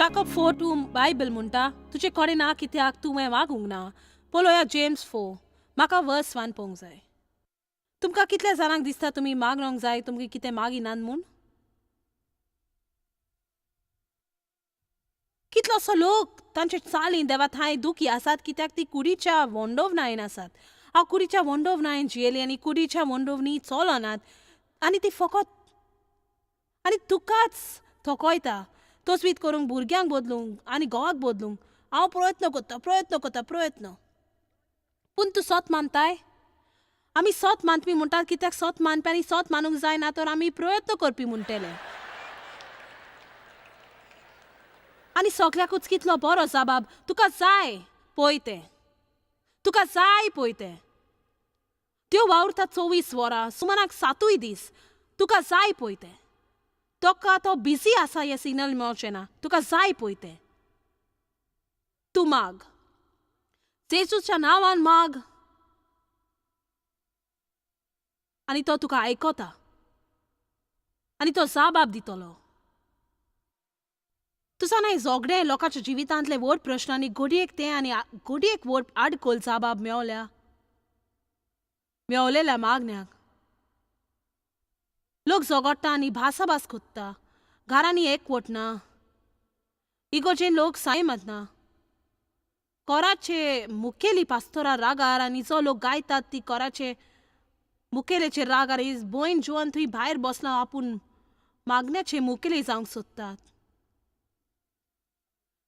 Jacob 4:2 Bible म्हणटा तुजे कडेन ना कित्याक तुवें मागूंक ना. पळोवया जेम्स 4 म्हाका वर्स 1 पळोवंक जाय. तुमकां कितल्या जाणांक दिसता तुमी मागणोंक जाय तुमकां कितें मागिनात म्हूण? कितलोसो लोक तांचे चालीन देवा थंय दुखी आसात कित्याक ती कुडीच्या वंडोवनायेन आसात. हांव कुडीच्या वंडोवनायेन जियेली आनी कुडीच्या वंडोवनी चलोनात आनी ती फकत आनी तुकाच थकयता. तसवीत करूंक भुरग्यांक बदलूंक आनी घोवाक बदलूंक हांव प्रयत्न पूण तूं सत मानताय. आमी सत मानपी म्हणटात कित्याक सत मानप्यांनी सत मानूंक जाय ना तर आमी प्रयत्न करपी म्हणटले. आनी सगळ्याकूच कितलो बरो जबाब तुका जाय पळय तें त्यो वावुरता 24 वरां सुमाराक 7 दीस तुका जाय पळय तें. तोका तो बिजी आसा हें सिग्नल मेळचें ना. तुका जाय पळय तें. तूं माग जेजूच्या नांवान माग आनी तो तुका आयकता आनी तो जबाब दितलो. तुसा नाही जोगडे लोकांच्या जिवितांतले व्हड प्रश्न आनी घडयेक ते आनी घडयेक व्हड आडकोल जबाब मेळलेल्या मागण्यांक लोक झगडटा आनी भासाभास कोत्ता. घरांनी एकवट ना. इगोर्जेन लोक सायमत ना. कोराचे मुखेली पास्तोरा रागार आनी जो लोक गायतात ती कोराचे मुखेलेचे रागार भोयन जुवन थंय भायर बसला आपूण मागण्याचे मुखेली जावंक सोदतात.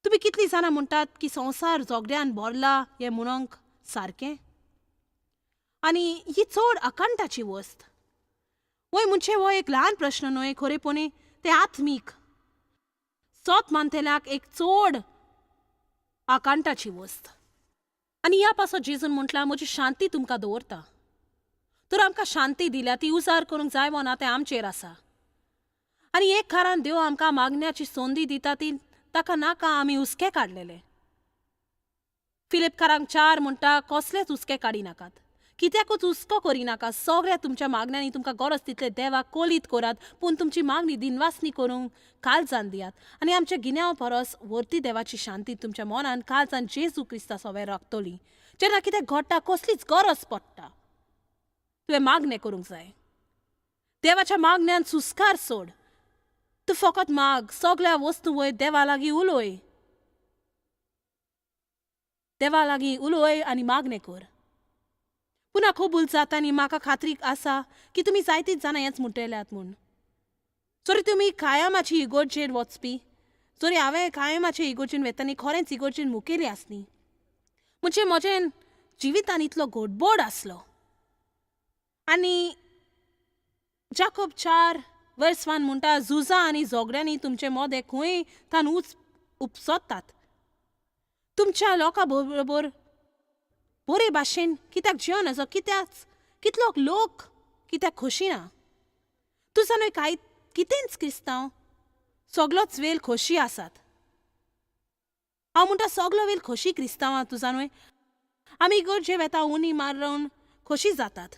तुम्ही कितली जाणां म्हणटात की संवसार जोगड्यान भरला हें म्हणूंक सारकें आनी ही चड आकांताची वस्त. वय म्हणचे हो एक ल्हान प्रश्न न्हय खरेपणी ते आत्मीक सत मानतेल्याक एक चड आकांताची वस्त. आनी ह्या पासो जेजून म्हटला म्हजी शांती तुमकां दवरता. तर आमकां शांती दिल्या ती उजार करूंक जाय वो ना तें आमचेर आसा. आनी एक कारण देव आमकां मागण्याची संदी दिता ती ताका नाका आमी हुस्के काडलेले. फिलिपकारांक 4 म्हणटा कसलेच हुस्के काडी नाकात. कित्याकूच हुस्को करिनाका. सगळ्या तुमच्या मागण्यांनी तुमकां गरज तितले देवाक कोलीत करात पूण तुमची मागणी दिनवासनी करूंक काळजान दियात. आनी आमच्या गिन्याव परस व्हरती देवाची शांती तुमच्या मनान काळजान जेजू क्रिस्ता सोबे राखतली. जेन्ना कितें घडटा कसलीच गरज पडटा तुवें मागणें करूंक जाय. देवाच्या मागण्यान सुस्कार सोड. तूं फकत माग. सगळ्या वस्तू वयर देवा लागीं उलोय आनी मागणें कर. पुना कबूल जाता आनी म्हाका खात्री आसा की तुमी जायतीच जाणां हेंच म्हणटल्यात म्हूण. जरी तुमी कायमाची इगोर्जेन वचपी जरी हांवें कायमाचे इगोर्जेन वेतानी खरेंच इगोर्जेन मुखेली आसली म्हणजे म्हजें जिवितान इतलो घोडबोड आसलो. आनी जाकोब 4 वर्स 1 म्हणटा झुजा आनी झगड्यांनी तुमचे मोदे खंय तान उपसोतात. तुमच्या लोकां बरोबर बरे भाशेन कित्याक जिवन आसा कितलो लोक कित्याक खोशी ना. तुजा न्हय कांय कितेंच क्रिस्तांव सगळोच वेल खोशी आसात. हांव म्हणटा सगळो वेल खोशी क्रिस्तांवां तुजा न्हय. आमी इगोर्जे वेता उनी मारून खोशी जातात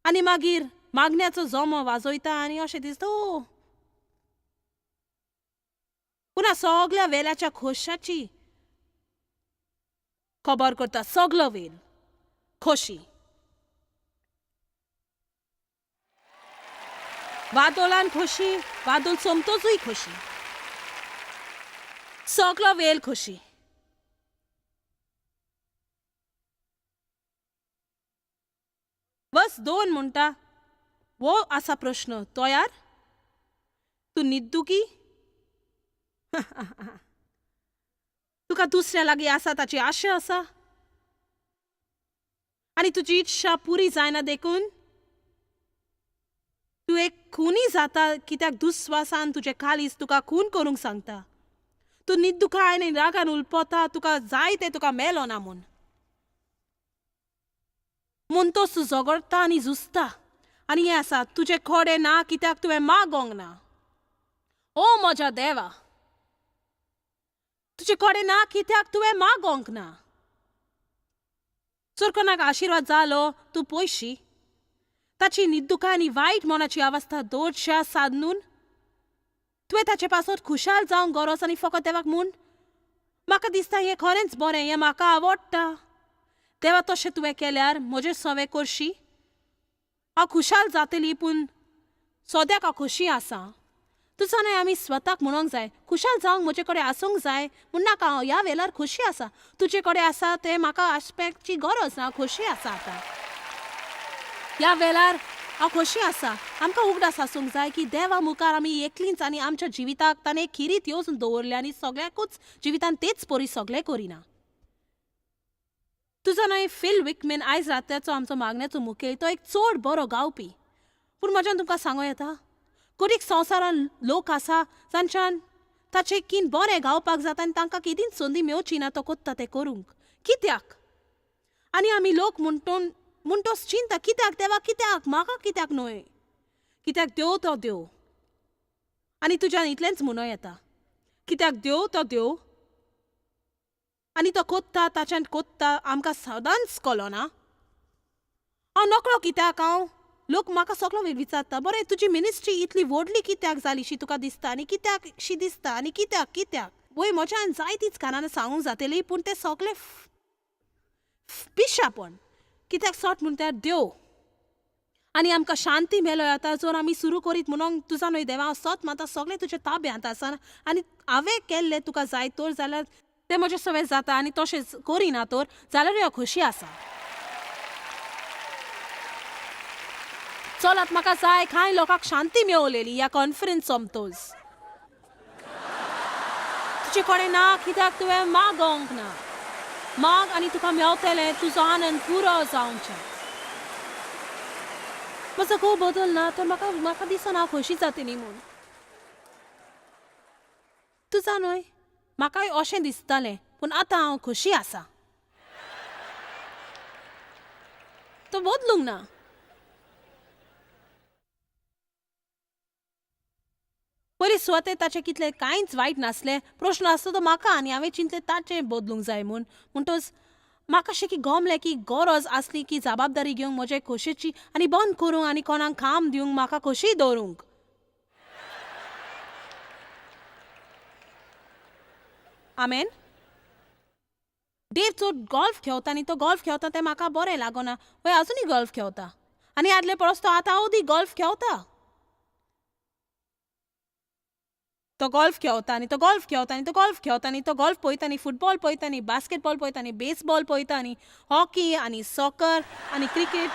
आनी मागीर मागण्याचो जोमो वाजयता आनी अशें दिसता पुना सगळ्या वेल्याच्या खोशाची खबर करता. सगळो वेल खोशी वादोलान खोशी वादोल सोमतोचूय खोशी सगळो वेल खोशी. वर्स 2 म्हणटा वो आसा प्रश्न तयार. तूं निद्दुकी तुका दुसऱ्या लागीं आसा ताची आशा आसा आनी तुजी इच्छा पुरी जायना देखून तूं एक खुनी जाता कित्याक दुस्वासान तुजें कालीज तुका खून करूंक सांगता. तूं निद्दुकाय आनी रागान उलपता तुका जाय तें तुका मेलो ना म्हूण तोच तूं झगडटा आनी झुजता. आनी हें आसा तुजे कडेन ना कित्याक तुवें मागोंक ना. ओ म्हज्या देवा तुजे कडेन ना कित्याक तुवें मागोंक ना. जर कोणाक आशिर्वाद जालो तूं पयशी ताची निद्दुका आनी वायट मनाची अवस्था दोडच्या सादनून तुवें ताचे पासत खुशाल जावंक गरज आनी फकत देवाक म्हूण म्हाका दिसता हें खरेंच बरें, हें म्हाका आवडटा. देवा तशें तुवें केल्यार म्हजे सवे करशी. हांव खुशाल जातली पूण सद्याक हांव खोशी आसा. तुजो न्हय आमी स्वताक म्हणूंक जाय खुशाल जावंक म्हजे कडेन आसूंक जाय म्हूण नाका. हांव ह्या वेळार खोशी आसा. तुजे कडेन आसा तें म्हाका आसपाची गरज ना. खोशी आसा आतां ह्या वेळार हांव खोशी आसा. आमकां उगडास आसूंक जाय की देवा मुखार आमी एकलींच आनी आमच्या जिविताक ताणें खिरीत येवजून दवरल्या आनी सगळ्याकूच जिवितान तेच परी सगळें करिना. तुजो न्हय फिल विकमेन आयज रात्याचो आमचो मागण्याचो मुखेल. तो एक चड बरो गावपी. पूण म्हज्यान तुमकां सांगूं येता कोडीक संवसारान लोक आसा जांच्यान ताचे कीन बरें गावपाक जाता आनी तांकां केदींच संदी मेवची ना तो कोत्ता तें करूंक. कित्याक आनी आमी लोक म्हणटोस चिंता कित्याक देवा कित्याक म्हाका कित्याक न्हय. कित्याक देव तो देव आनी तुज्यान इतलेंच म्हणूं येता कित्याक देव तो देव आनी तो कोत्ता ताच्यान कोत्ता आमकां सदांच कळ्ळो ना. हांव नकळो कित्याक लोक म्हाका सगळो वेळ विचारता बरें तुजी मिनिस्ट्री इतली व्हडली कित्याक जाली शी तुका दिसता आनी कित्याक शी दिसता आनी कित्याक कित्याक वय म्हज्यान जायतींच कारणां सांगूंक जातली पूण ते सगळे पिशापण. कित्याक सोट म्हूण त्यार देव आनी आमकां शांती मेलो येता जर आमी सुरू करीत म्हणून तुजो न्हय देवा हांव सोत माता सगळें तुज्या ताब्यांत आसा आनी हांवें केल्लें तुका जाय तर जाल्यार तें म्हजें सवय जाता आनी तशेंच करिना तर जाल्यार हांव खोशी आसा. चलत म्हाका जाय कांय लोकांक शांती मेवलेली ह्या कॉन्फरन्स सोमतोच. तुजे कडेन ना कित्याक तुवें मागोंक ना. माग आनी तुका मेवतलें तुजो आनंद पुरो जावंचे. म्हजो घोव बदल ना तर म्हाका दिसना हांव खोशी जातली म्हूण. तुजा न्हय म्हाकाय अशें दिसतालें पूण आतां हांव खोशी आसा. तो बदलूंक ना. पयलीं स्वतें ताचें कितलें कांयच वायट नासलें. प्रश्न आसता तो म्हाका आनी हांवें चिंतलें ताचें बदलूंक जाय म्हूण. म्हणटच म्हाका अशें की गमलें की गरज आसली की जबाबदारी घेवंक म्हजे खोशेची आनी बंद करूंक आनी कोणाक काम दिवंक म्हाका खोशी दवरूंक. आमेन. देव चड गॉल्फ खेळता आनी तो गॉल्फ खेळता तें म्हाका बरें लागना. वय आजुनूय गॉल्फ खेळता आनी आदले परस तो आतां अवधी गॉल्फ खेळता. तो गॉल्फ खेळता आनी तो गॉल्फ खेळता आनी तो गॉल्फ खेळता आनी तो गॉल्फ पळयता आनी फुटबॉल पळयता आनी बास्केटबॉल पळयता आनी बेसबॉल पळयता आनी हॉकी आनी सॉकर आनी क्रिकेट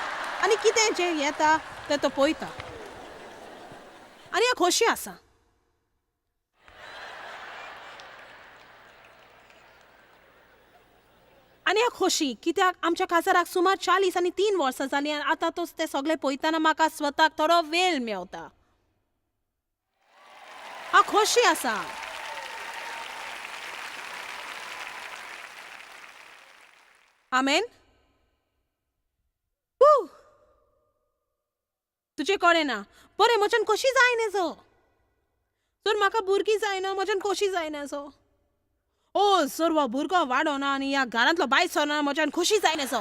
आनी कितें जें येता तें तो पळयता आनी हांव खोशी आसा. आनी हांव खोशी कित्याक आमच्या काजाराक सुमार 40 आनी 3 वर्सां जालीं आनी आतां तोच तें सगळें पळयतना म्हाका स्वताक थोडो वेळ मेवता. हांव खोशी आसा. आमेन. तुजे कडेन ना बरें म्हज्यान खोशी जायना जो. जर म्हाका भुरगीं जायना म्हज्यान खोशी जायना जो. ओ जर हो भुरगो वाडना आनी ह्या घरांतलो भायर सरना म्हज्यान खोशी जायना जो.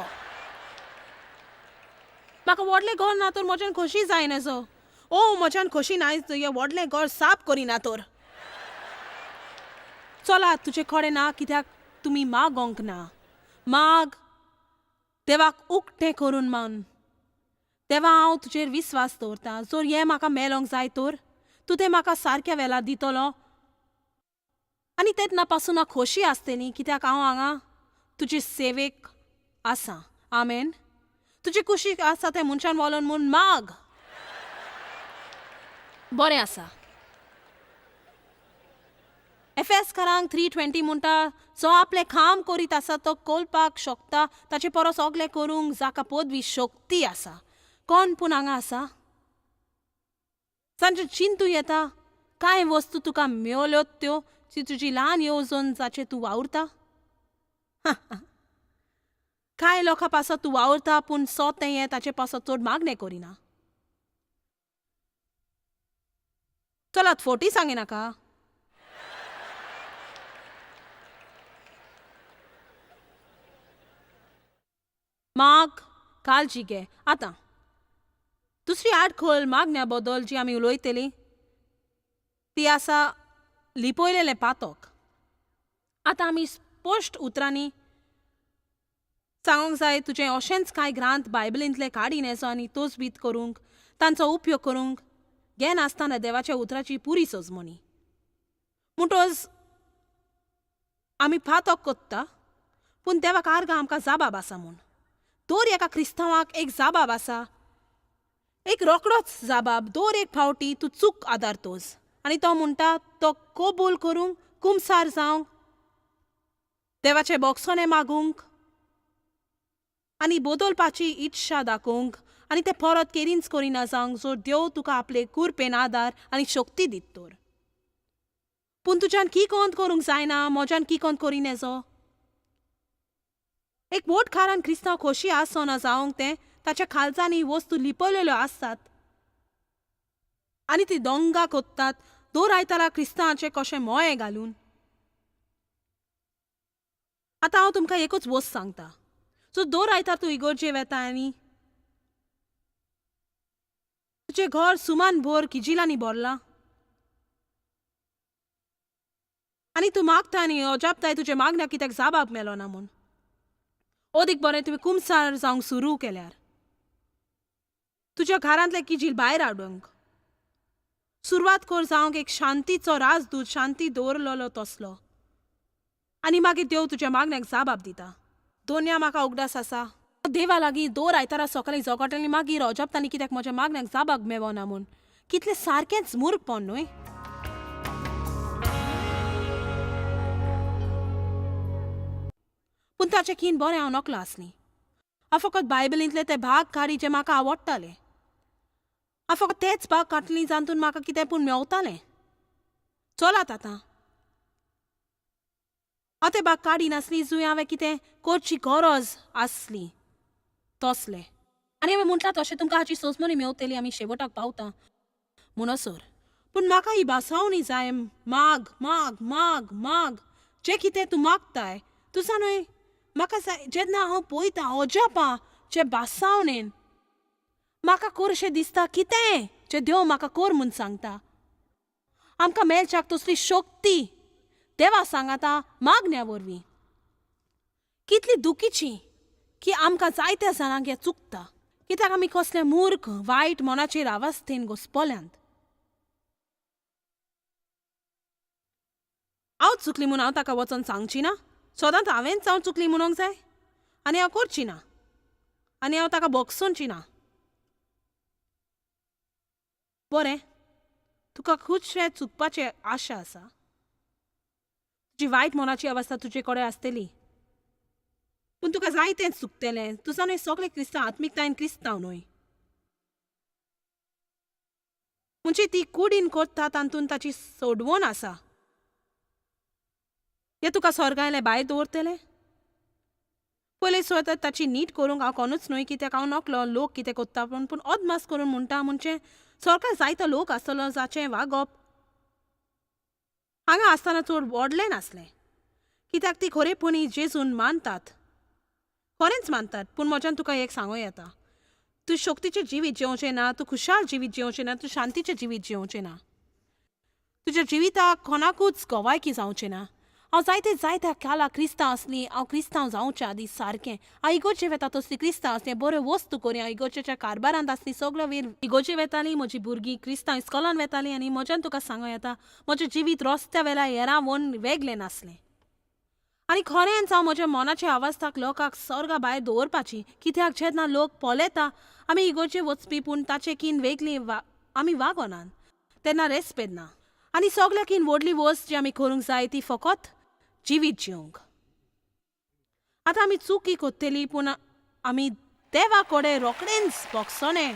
म्हाका व्हडलें घर ना तर म्हज्यान खोशी जायना जो. ओ म्हज्यान खोशी ना हें व्हडलें घर साफ करिना तर. चलात तुजे कडेन ना कित्याक तुमी मागोंक ना. माग देवाक उक्तें करून मान. देवा हांव तुजेर विस्वास दवरतां. जर हें म्हाका मेलोंक जाय तर तूं तें म्हाका सारक्या वेळार दितलो आनी तेन्ना पासून हांव खोशी आसतलीं कित्याक हांव हांगा तुजे सेवेक आसा. आमेन. तुजी कुशीक आसा तें मनशान वळोन म्हूण माग. बरें आसा. एफेसकारांक 3:20 म्हणटा जो आपलें काम करीत आसा तो कोलपाक शकता ताचे परस सगलें करूंक जाका पदवी शक्ती आसा. कोण पूण हांगा आसा. सांजे चिंतू येता कांय वस्तू तुका मेवल्योत त्यो जी तुजी ल्हान येवजण जाचे तूं वावुरता. कांय लोकां पासत तूं वावुरता पूण सोतें हें ताचे पासत चड मागणें करिना. चलात 40 सांगिनाका. माग काळजी घे. आतां दुसरी आडखळ मागण्या बद्दल जी आमी उलयतली ती आसा लिपयलेलें पातक. आतां आमी स्पश्ट उतरांनी सांगूंक जाय तुजें अशेंच कांय ग्रांथ बायबलींतले काडीन येजो आनी तोच बीत करूंक तांचो उपयोग करूंक घे नासतना देवाच्या उतराची पुरी सोजमोनी. म्हणटोच आमी पातक कोत्ता पूण देवाक आर्ग आमकां जाबाब आसा म्हूण. दर एका क्रिस्तांवाक एक जाबाब आसा, एक रोकडोच जाबाब. दर एक फावटी तूं चूक आदारतोस आनी तो म्हणटा तो कबूल करूंक, कुमसार जावंक, देवाचे बोगसोने मागूंक आनी बदलपाची इच्छा दाखोवंक आनी ते परत केरींच करिना जावंक जो देव तुका आपले कुरपेन आदार आनी शक्ती दित. पूण तुज्यान किकोंत करूंक जायना, म्हज्यान किकोंत करीन येजो. एक वोटकारान क्रिस्तांव खोशी आसोना जावंक ते ताच्या खालचांनी वस्तू लिपयलेल्यो आसतात आनी ती दोंगा कोत्तात दर आयतारा क्रिस्तांवाचे कशें मोये घालून. आतां हांव तुमकां एकूच वस्त सांगता. सो दर आयतार तूं इगोर्जे वेता आनी तुजें घर सुमान भर किजिलांनी भरलां आनी तूं मागता आनी अजापताय तुजे मागण्या कित्याक जाबाब मेलो ना म्हूण. ओदीक बरें तुवें कुमसार जावंक सुरू केल्यार तुज्या घरांतले किजील भायर हाडूंक सुरवात कर जावंक एक शांतीचो राजदूत शांती दवरलेलो तसलो आनी मागीर देव तुज्या मागण्याक जाबाब दिता. दोनया म्हाका उगडास आसा देवा लागीं दर आयतारा सकाळीं जोगोटली मागीर अजापतांनी कित्याक म्हज्या मागण्याक जाबाब मेळो ना म्हूण. कितलें सारकेंच मूर्खपण न्हय. पूण ताचें खीण बरें हांव नकलो आसलीं. हांव फकत बायबलींतले ते भाग काडी जे म्हाका आवडटाले. हांव फकत तेच भाग काडटलीं जातून म्हाका कितें पूण मेवतालें. चलात आतां हांव ते भाग काडी नासली जुंय हांवें कितें करची गरज आसली तसलें आनी हांवें म्हटलां तशें तुमकां हाची सोजमोनी मेवतली आमी शेवटाक पावता म्हणसर. पूण म्हाका ही भासावणी जाय. माग माग माग माग जें कितें तूं मागताय तुसा न्हय. म्हाका जाय जेन्ना हांव पळयतां अजापां जे भासावणेन म्हाका करशें दिसता कितें जें देव म्हाका कर म्हूण सांगता. आमकां मेलच्याक तसली शक्ती देवा सांगाता मागण्या वरवीं. कितली दुखीची की आमकां जायत्या जाणांक हें चुकता कित्याक आमी कसले मूर्ख वायट मनाचेर आवस्थेन घुस्पल्यांत. हांव चुकली म्हूण हांव ताका वचोन सांगची ना. सदांच हांवेंच हांव चुकली म्हणूंक जाय आनी हांव करची ना आनी हांव ताका बोगसोवची ना. बरें तुका खुबशें चुकपाची आशा आसा. तुजी वायट मनाची अवस्था तुजे कडेन आसतली पूण तुका जायतेंच चुकतलें. तुजा न्हय सगळे क्रिस्तांव आत्मीकतायेन क्रिस्तांव न्हय. म्हणजे ती कुडीन करता तातूंत ताची सोडवण आसा. हें तुका स्वर्गायले भायर दवरतलें. पयलीं स्वता ताची नीट करूंक हांव कोणूच न्हय कित्याक हांव नकलो लोक कितें कोत्ता पूण अदमास करून म्हणटा म्हणजे सरकार जायतो लोक आसतलो जाचें वागप हांगा आसतना चड व्हडलें नासलें कित्याक ती खरेपणी जेजून मानतात. खरेंच मानतात. पूण म्हज्यान तुका एक सांगूं येता तूं शक्तीचें जिवीत जेवचें ना. तूं खुशाल जिवीत जेवचें ना. तूं शांतीचें जिवीत जेवचें ना. तुज्या जिविताक कोणाकूच गोवायकी जावचें ना. हांव जायत्या काला क्रिस्तांव आसलीं. हांव क्रिस्तांव जावच्या आदीं सारकें हांव इगोर्जे वेता तसली क्रिस्तांव आसलीं. बऱ्यो वस्तू करी हांव इगोर्जेच्या कारबारांत आसलीं. सगळो वेळ इगोर्जे वेतालीं. म्हजीं भुरगीं क्रिस्तांव इस्कॉलान वेतालीं आनी म्हज्यान तुका सांगूं येता म्हजें जिवीत रस्त्या वेल्या हेरां वन वेगळें नासलें. आनी खरेंच हांव म्हज्या मनाच्या अवस्थाक लोकांक सर्गा भायर दवरपाची कित्याक जेन्ना लोक पळयता आमी इगोर्जे वचपी पूण ताचे कीन वेगळी आमी वागोनात तेन्ना रेस्पेद ना. आनी सगळ्याकीन व्हडली वस्त जी आमी करूंक जाय ती फकत जिवीत जिवंक. आतां आमी चुकी कोत्तेली पूण आमी देवा कडेन रोखडेंच बोगसोने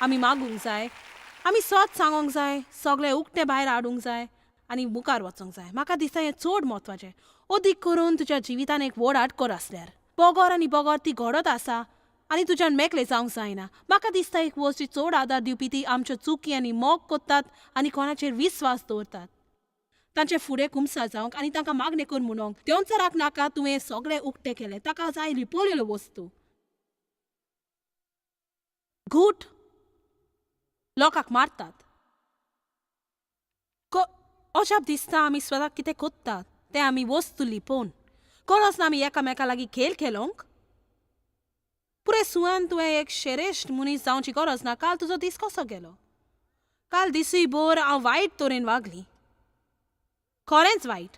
आमी मागूंक जाय. आमी सत सांगूंक जाय. सगळे उक्ते भायर हाडूंक जाय आनी मुखार वचूंक जाय. म्हाका दिसता हें चड म्हत्वाचें. अदीक करून तुज्या जिवितान एक व्हड आडकोर आसल्यार बोगोर आनी बोगोर ती घडत आसा आनी तुज्यान मेकळे जावंक जायना. म्हाका दिसता एक वस्त जी चड आदार दिवपी ती आमच्यो चुकी आनी मोग कोत्तात आनी कोणाचेर विस्वास दवरतात. तांचे फुडें कुमसार जावंक आनी तांकां मागणें कर म्हणोंक देंवचाराक नाका तुवें सगळें उक्तें केलें. ताका जाय लिपोलेल्यो वस्तू घूट लोकांक मारतात. अजाप दिसता आमी स्वताक कितें कोत्तात तें आमी वस्तू लिपोवन गरज ना आमी एकामेका लागीं खेळ खेळोंक. पुरे सुवान तुवें एक श्रेश्ठ मनीस जावची गरज ना. काल तुजो दीस कसो गेलो? काल दिसूयभर हांव वायट तरेन वागली, खरेंच वायट.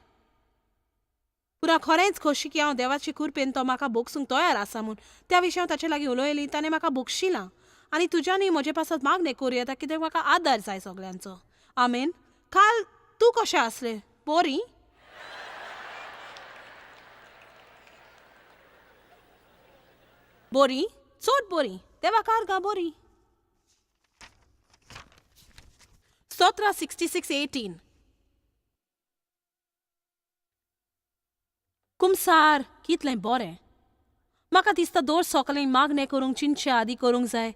पुरा खरेंच खोशी की हांव देवाची कृपेन तो म्हाका बोगसूंक तयार आसा म्हूण त्या विशीं हांव ताचे लागीं उलयली. ताणें म्हाका बोगशिलां आनी तुज्यानूय म्हजे पासत मागणें करूं येता कित्याक म्हाका आदार जाय सगळ्यांचो. आमेन. काल तूं कशें आसलें? बरी? बरी? चड बरी. देवा कारगा बरी. स्तोत्र 66:18. कुमसार कितलें बरें. म्हाका दिसता दर सकाळीं मागणें करूंक चिंतचे आदी करूंक जाय.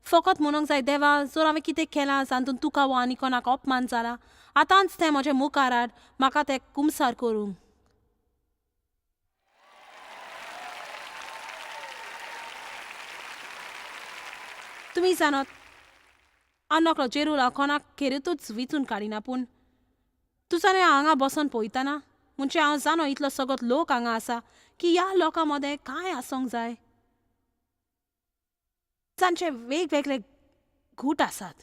फकत म्हणूंक जाय देवा जर हांवें कितें केलां जातून तुका वा आनी कोणाक अपमान जाला आतांच तें म्हज्या मुखार हाड. म्हाका तें कुमसार करूंक. तुमी जाणत हांव नकळो जेरूल हांव कोणाक खेरीतूच विचून काडिना पूण तुजांनी हांगा बसून पळयतना म्हणजे हांव जाणो इतलो सगळो लोक हांगा आसा की ह्या लोकां मदें काय आसूंक जाय जांचे वेगवेगळे घूट आसात.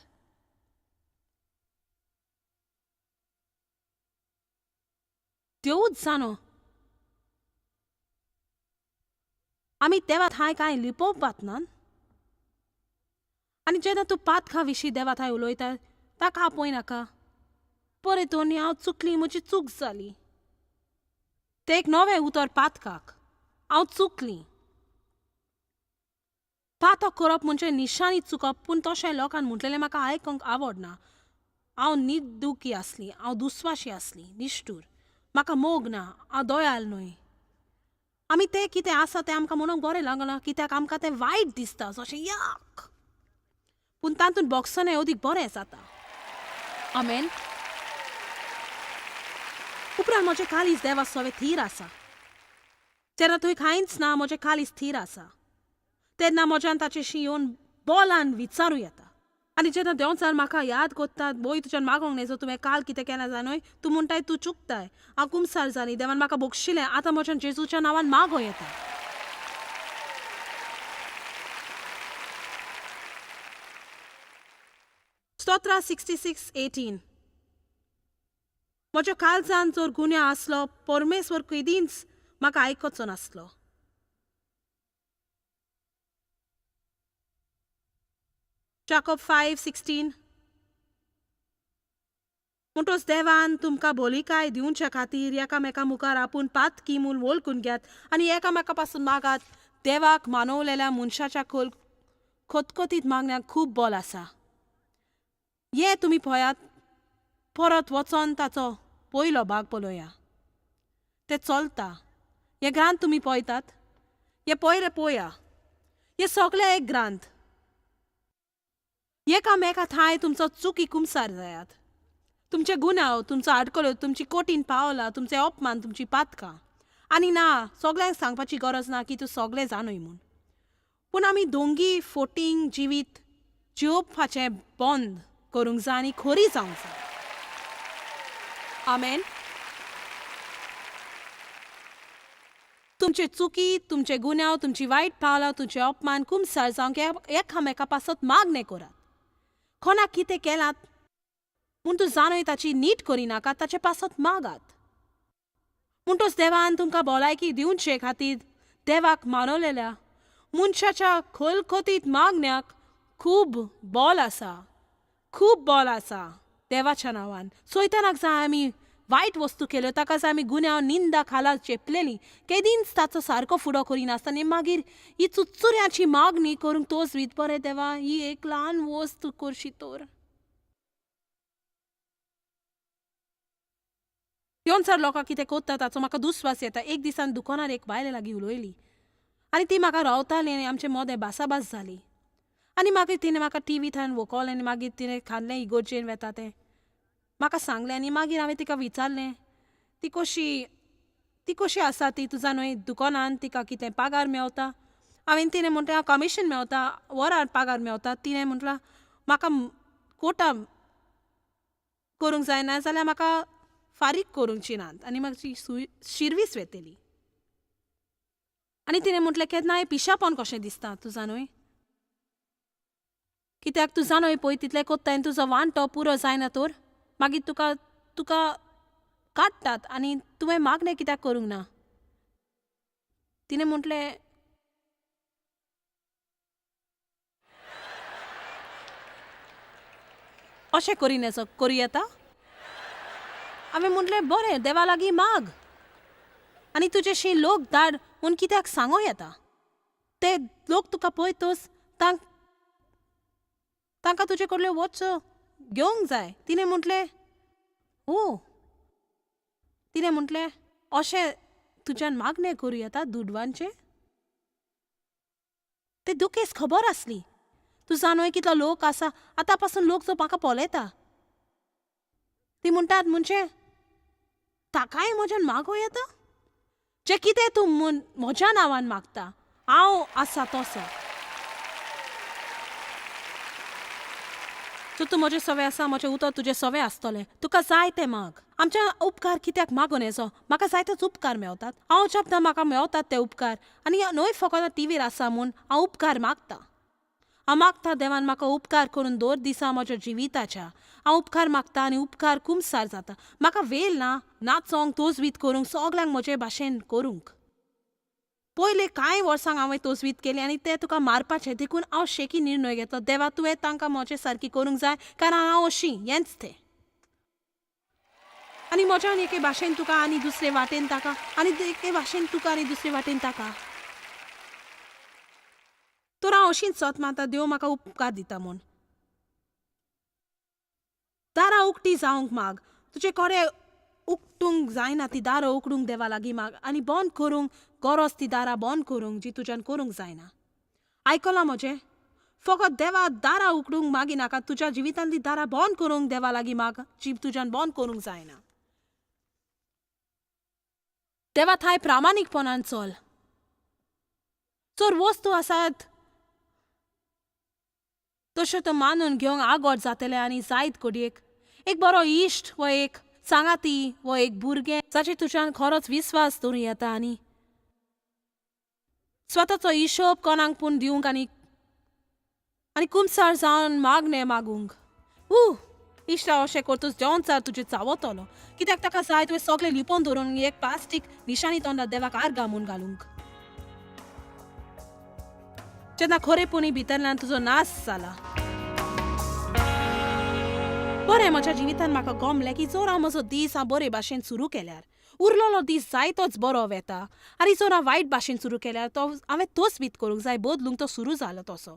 देवूच जाणो आमी देवा थंय कांय लिपोवप वाचनात. आनी जेन्ना तूं पातखा विशीं देवा थंय उलयता ताका आपयनाका. बरें दोनी हांव चुकली, म्हजी चूक जाली. तें एक नवें उतर पातकाक. हांव चुकली. पातक करप म्हणजे निशाणी चुकप पूण तशें लोकांन म्हटलेलें म्हाका आयकूंक आवडना. हांव निर्दुखी आसली, हांव दुस्वाशी आसली, निश्ठूर. म्हाका मोग ना, हांव दयाल न्हय. आमी तें कितें आसा तें आमकां म्हणूंक बरें लागना कित्याक आमकां तें वायट दिसता जशें याक. पूण तातूंत बोगसणें अदीक बरें जाता. आमेन. उपरांत म्हजें काळीज देवा सवें थीर आसा. जेन्ना थंय कांयच ना म्हजें काळीज थीर आसा तेन्ना म्हज्यान ताचेशी येवन बोलान विचारूं येता. आनी जेन्ना देंवचार म्हाका याद कोत्तात बोय तुज्यान मागोंक न्हय तुवें काल कितें केलां जाणय तूं म्हणटाय तूं चुकताय. हांव कुमसार जाली, देवान म्हाका बोगशिलें, आतां म्हज्यान जेजूच्या नांवान मागो येता. स्तोत्र 66:18. म्हज्या काळजान जर गुन्यांव आसलो परमेश्वर केदींच म्हाका आयकचो नासलो. जाकोब 5:16. म्हणटोच देवान तुमकां भोलिकाय दिवचे खातीर एकामेका मुखार आपूण पातकी मूल वळखून घेयात आनी एकामेका पासून मागात. देवाक मानवलेल्या मनशाच्या खतखतीत मागण्याक खूब बोल आसा. हे तुमी पळयात. परत वचोन ताचो पयलो भाग पळोवया. तें चलता. हे ग्रांथ तुमी पळयतात. हे पयले पळोवया. हे सगळे एक ग्रांथ. एकामेका थंय तुमचो चुकी कुमसार जायात. तुमचे गुन्यांव, तुमचो आडकल्यो, तुमची कोटीन पावलां, तुमचे अपमान, तुमची पातकां. आनी ना सगळ्यांक सांगपाची गरज ना की तूं सगळें जाणय म्हूण. पूण आमी दोंगी फोटींग जिवीत जियोवपाचें बंद करूंक जाय आनी खरी जावंक जाय. आमेन. तुमचे चुकी, तुमचे गुन्यांव, तुमची वायट पावलां, तुमचे अपमान कुमसार जावंक एकामेका पासत मागणें करात. कोणाक कितें केलात म्हूण तूं जाणय ताची नीट करिनाका ताचे पासत मागात. म्हणटोच देवान तुमकां भलायकी दिवचे खातीर देवाक मानवलेल्या मनशाच्या खलखतीत मागण्याक खूब बोल आसा. खूब बोल आसा देवाच्या नांवान. सैतानाक जाय आमी वायट वस्तू केल्यो ताका जाय आमी गुन्यांव निंदा खाला चेपलेली केदींच ताचो सारको फुडो करिनासतना आनी मागीर ही चुचुऱ्याची मागणी करूंक तोच वीत बरें देवा ही एक ल्हान वस्त करशी तर. येवन लोकां कितें कोत्ता ताचो म्हाका दुस्वास येता. एक दिसान दुकानार एक बायले लागीं उलयली आनी ती म्हाका रावताली आनी आमचे मोदें भासाभास जाली. आनी मागीर तिणें म्हाका टीव्ही थंय वळखलें आनी मागीर तिणें खाल्लें इगोर्जेन वेता तें म्हाका सांगलें. आनी मागीर हांवें तिका विचारलें ती कशी आसा ती तुज्या न्हय दुकानान तिका कितें पागार मेवता. तिणें म्हणलें हांव कमिशन मेवता, वरार पागार मेवता. तिणें म्हटलां म्हाका कोटा करूंक जायना जाल्यार म्हाका फारीक करूंची नात आनी मातशी शिरवीस वेतेली. आनी तिणें म्हटलें केन्ना हें पिशापण कशें दिसता तुजा न्हय, कित्याक तूं जाणोय पळय तितलें कोत्ताय आनी तुजो वांटो पुरो जायना तर मागीर तुका तुका काडटात आनी तुवें मागणें कित्याक करूंक ना. तिणें म्हटलें अशें करूं येता. हांवें म्हटलें बरें देवा लागीं माग आनी तुजेशी लोक धाड म्हूण कित्याक सांगो येता. ते लोक तुका पळयतोच तांकां तुजे कडल्यो वस्तू घेवंक जाय. तिणें म्हटलें ओ. तिणें म्हटलें अशें तुज्यान मागणें करूं येता दुडवांचे. ते दुखेस खबर आसली. तूं जाणोय कितलो लोक आसा आतां पासून लोक जो म्हाका पोलेता ती म्हणटात म्हणजे ताकाय म्हज्यान मागो येता. जें कितें तूं म्हज्या नांवान मागता हांव आसा तसो. सो तूं म्हजें सवें आसा म्हजें उतर तुजें सवें आसतलें. तुका जाय तें माग. आमचे उपकार कित्याक मागून येजो. म्हाका जायतेच उपकार मेवतात. हांव जपदां म्हाका मेवतात ते उपकार आनी न्हय फकत टीव्हीर आसा म्हूण हांव उपकार मागतां. हांव मागता देवान म्हाका उपकार करून दवर दिसा म्हज्या जिविताच्या. हांव उपकार मागता आनी उपकार कुमसार जाता. म्हाका वेल ना नाचोंक तोजवीत करूंक सगल्यांक म्हजे भाशेन करूंक. पयले कांय वर्सांक हांवें तोजवीत केली आनी ते तुका मारपाचें देखून हांव शेकी निर्णय घेतलो. देवा तुवें तांकां म्हजे सारकी करूंक जाय कारण हांव अशी हेंच तें. आनी म्हज्यान एके भाशेन तुका आनी दुसरे वाटेन ताका आनी एके भाशेन तुका आनी दुसरे वाटेन ताका. तर हांव अशींच सत मारता देव म्हाका उपकार दिता म्हूण. दारां उक्तीं जावंक माग. तुजे कडेन उक्तूंक जायना ती दारां उकडूंक देवा लागीं माग आनी बंद करूंक गरज ती दारां बंद करूंक जी तुज्यान करूंक जायना. आयकलां म्हजें. फकत देवा दारां उकडूंक मागिनाका तुज्या जिवितांतलीं दारां बंद करूंक देवा लागीं माग जी तुज्यान बंद करूंक जायना. देवा थंय प्रामाणीकपणान चल. चोर वस्तू आसात तश्यो तो मानून घेवंक आगोड जातलें आनी जायत घडयेक एक बरो इश्ट वो एक सांगाती वो एक भुरगें जाचेर तुज्यान खरोच विस्वास दवरूं येता आनी स्वताचो हिशोब कोणाक पूण दिवंक आनी कुमसार जावन मागणें मागूंक. इश्टा अशें करतूच देंवचार तुजें चावतलो कित्याक ताका जाय तुवें सगळें लिपोवन दवरून एक प्लास्टीक निशाणी तोंडार देवाक आर्गां म्हूण घालूंक. जेन्ना खरेपणी भितरल्यान तुजो नाश जाला. बरें म्हज्या जिवितान म्हाका गमलें की जर हांव म्हजो दीस हांव बरे भाशेन सुरू केल्यार उरलोलो दीस जायतोच बरो वेता आनी जर हांव वायट भाशेन सुरू केल्यार तो हांवें तोच बीत करूंक जाय बदलूंक तो सुरू जालो तसो.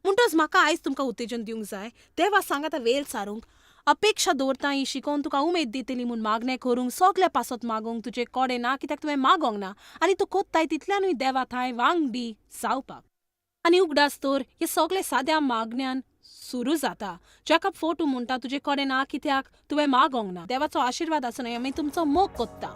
म्हणटच म्हाका आयज तुमकां उत्तेजन दिवंक जाय. देवा सांगाता वेल सारूंक अपेक्षा दवरता ही शिकोवन तुका उमेद दितली म्हूण मागणें करूंक सगळे पासत मागूंक तुजे कडेन ना कित्याक तुवें मागोंक ना आनी तूं कोत्ताय तितल्यानूय देवा थंय वांगडी जावपाक. आनी उगडास तर हे सगळे साद्या मागण्यान सुरू जाता. जाका फोटू म्हणटा तुजे कडेन ना कित्याक तुवें मागोंक ना. देवाचो आशिर्वाद आसूं आमी तुमचो मोग कोत्ता.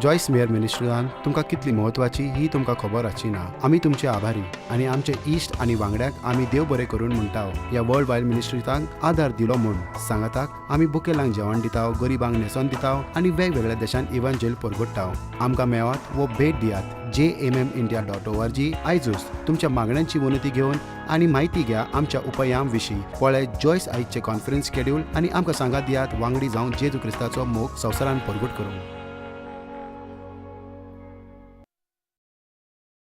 जॉयस मेयर मिनिस्ट्रीजान तुमकां कितली म्हत्वाची ही तुमकां खबर आसची ना. आमी तुमचे आभारी आनी आमचे इश्ट आनी वांगड्याक आमी देव बरें करून म्हणटाव. ह्या वर्ल्ड वायड मिनिस्ट्रीजांक आदार दिलो म्हूण सांगाताक आमी बुकेलांक जेवण दिताव गरिबांक न्हेसोन दिताव आनी वेगवेगळ्या देशांत इव्हँजल परगटाव. आमकां मेळात वो भेट दियात jmmindia.org. आयजूच तुमच्या मागण्यांची उन्नती घेवन आनी म्हायती घ्या आमच्या उपायां विशीं. पळय जॉयस आयजचे कॉन्फरन्स शेड्यूल आनी आमकां सांगात दियात वांगडी जावन जेजू क्रिस्ताचो मोग संवसारान परगट करूंक.